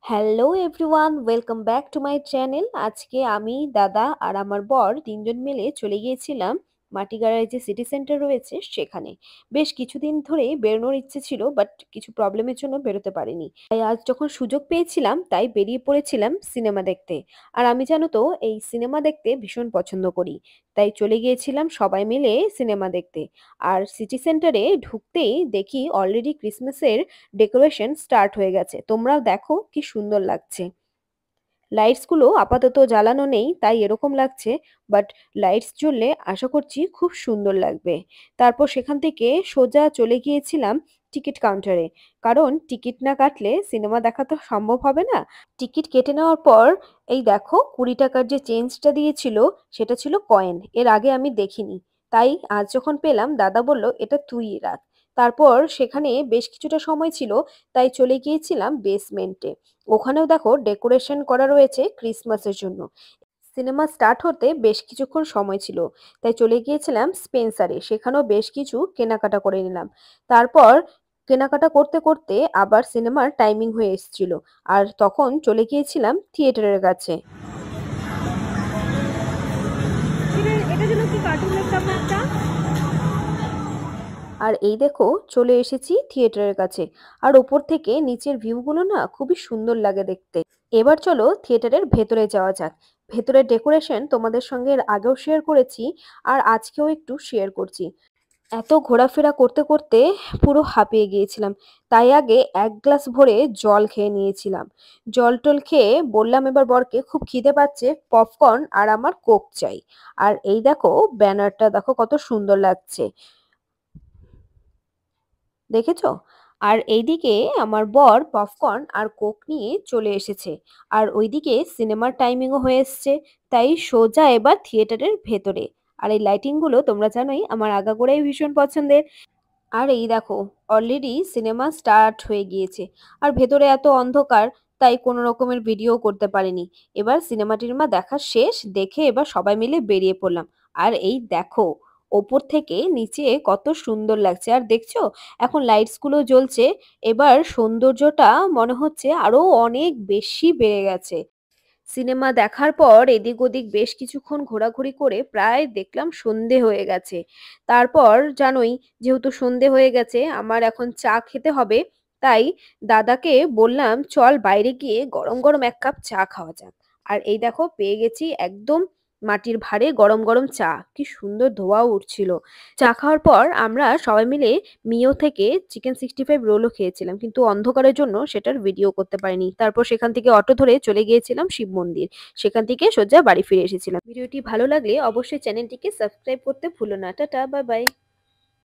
Hello everyone, welcome back to my channel. আজকে আমি, দাদা আর আমার বর তিনজন মিলে চলে গিয়েছিলাম মাটিগাড়ায় যে সিটি সেন্টার রয়েছে সেখানে। বেশ কিছুদিন ধরেই বেরোনোর ইচ্ছে ছিল, বাট কিছু প্রবলেমের জন্য বেরোতে পারিনি। তাই আজ যখন সুযোগ পেয়েছিলাম তাই বেরিয়ে পড়েছিলাম সিনেমা দেখতে। আর আমি জানো তো এই সিনেমা দেখতে ভীষণ পছন্দ করি, তাই চলে গিয়েছিলাম সবাই মিলে সিনেমা দেখতে। আর সিটি সেন্টারে ঢুকতেই দেখি অলরেডি ক্রিসমাসের ডেকোরেশন স্টার্ট হয়ে গেছে। তোমরাও দেখো কি সুন্দর লাগছে। লাইটস গুলো আপাতত জ্বালানো নেই তাই এরকম লাগছে, বাট লাইটস জ্বললে আশা করছি খুব সুন্দর লাগবে। তারপর সেখান থেকে সোজা চলে গিয়েছিলাম টিকিট কাউন্টারে, কারণ টিকিট না কাটলে সিনেমা দেখা তো সম্ভব হবে না। টিকিট কেটে নেওয়ার পর এই দেখো 20 টাকার যে চেঞ্জটা দিয়েছিল সেটা ছিল কয়েন, এর আগে আমি দেখিনি। তাই আজ যখন পেলাম দাদা বলল এটা তুই রাখ। তারপর সেখানে বেশ কিছুটা সময় ছিল, তাই চলে গিয়েছিলাম বেসমেন্টে। ওখানেও দেখো ডেকোরেশন করা রয়েছে ক্রিসমাসের জন্য। সিনেমা স্টার্ট হতে বেশ কিছুক্ষণ সময় ছিল, তাই চলে গিয়েছিলাম স্পেন্সারে, সেখানেও বেশ কিছু কেনাকাটা করে নিলাম। তারপর কেনাকাটা করতে করতে আবার সিনেমার টাইমিং হয়ে এসেছিল, আর তখন চলে গিয়েছিলাম থিয়েটারের কাছে। এটা যেন কি কার্টুন দেখতাম একটা। আর এই দেখো চলে এসেছি থিয়েটারের কাছে। আর ওপর থেকে নিচের ভিউগুলো না খুবই সুন্দর লাগে দেখতে। এবার চলো থিয়েটারের ভেতরে যাওয়া যাক। ভেতরের ডেকোরেশন তোমাদের সঙ্গে এর আগেও শেয়ার করেছি, আর আজকেও একটু শেয়ার করছি। এত ঘোরাফেরা করতে করতে পুরো হাঁপিয়ে গিয়েছিলাম, তাই আগে 1 গ্লাস ভরে জল খেয়ে নিয়েছিলাম। জল টল খেয়ে বললাম এবার বরকে খুব খিদে পাচ্ছে, পপকর্ন আর আমার কোক চাই। আর এই দেখো ব্যানারটা দেখো কত সুন্দর লাগছে, দেখেছো? আর এইদিকে আমার বর পপকর্ন আর কোক নিয়ে চলে এসেছে। আর ওইদিকে সিনেমার টাইমিংও হয়ে এসছে, তাই সোজা এবার থিয়েটারের ভেতরে। আর এই লাইটিং গুলো তোমরা জানোই আমার আগাগোড়াই ভীষণ পছন্দের। আর এই দেখো অলরেডি সিনেমা স্টার্ট হয়ে গিয়েছে। আর ভেতরে এত অন্ধকার, তাই কোনো রকমের ভিডিও করতে পারিনি। এবার সিনেমা টিনেমা দেখা শেষ, দেখে এবার সবাই মিলে বেরিয়ে পড়লাম। আর এই দেখো ওপর থেকে নিচে কত সুন্দর লাগছে, আর দেখছো এখন লাইটস গুলো জ্বলছে। এবার সৌন্দর্যটা মনে হচ্ছে আরো অনেক বেশি বেড়ে গেছে। সিনেমা দেখার পর এদিক ওদিক বেশ কিছুক্ষণ ঘোরাঘুরি করে প্রায় দেখলাম সন্ধে হয়ে গেছে। তারপর জানোই, যেহেতু সন্ধে হয়ে গেছে আমার এখন চা খেতে হবে। তাই দাদাকে বললাম চল বাইরে গিয়ে গরম গরম 1 কাপ চা খাওয়া যাক। আর এই দেখো পেয়ে গেছি একদম মাটির ভাঁড়ে গরম গরম চা, কি সুন্দর ধোঁয়াও উঠছিল। চা খাওয়ার পর আমরা সবাই মিলে মিও থেকে চিকেন 65 রোলও খেয়েছিলাম, কিন্তু অন্ধকারের জন্য সেটার ভিডিও করতে পারিনি। তারপর সেখান থেকে অটো ধরে চলে গিয়েছিলাম শিব মন্দির, সেখান থেকে সোজা বাড়ি ফিরে এসেছিলাম। ভিডিওটি ভালো লাগলে অবশ্যই চ্যানেলটিকে সাবস্ক্রাইব করতে ভুলো না। Tata, bye bye.